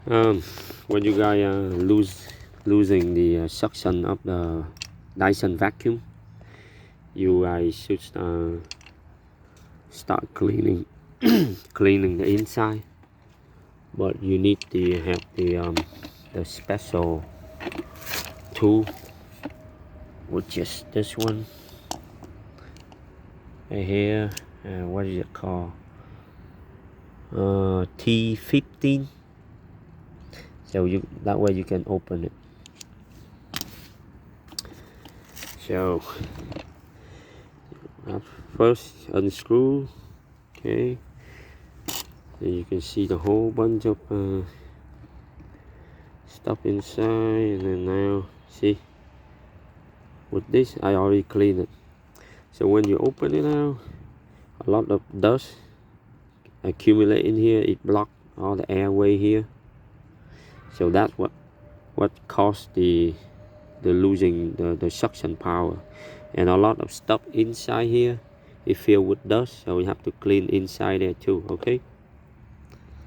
When you guys losing the suction of the Dyson vacuum, you guys should start cleaning cleaning the inside, but you need to have the special tool, which is this one right here. What is it called? T15. So that way you can open it. So first unscrew, okay, and you can see the whole bunch of stuff inside. And then now see, with this I already cleaned it, so when you open it now, a lot of dust accumulate in here. It blocks all the airway here, so that's what caused the losing the suction power. And a lot of stuff inside here, it filled with dust, so we have to clean inside there too. Okay.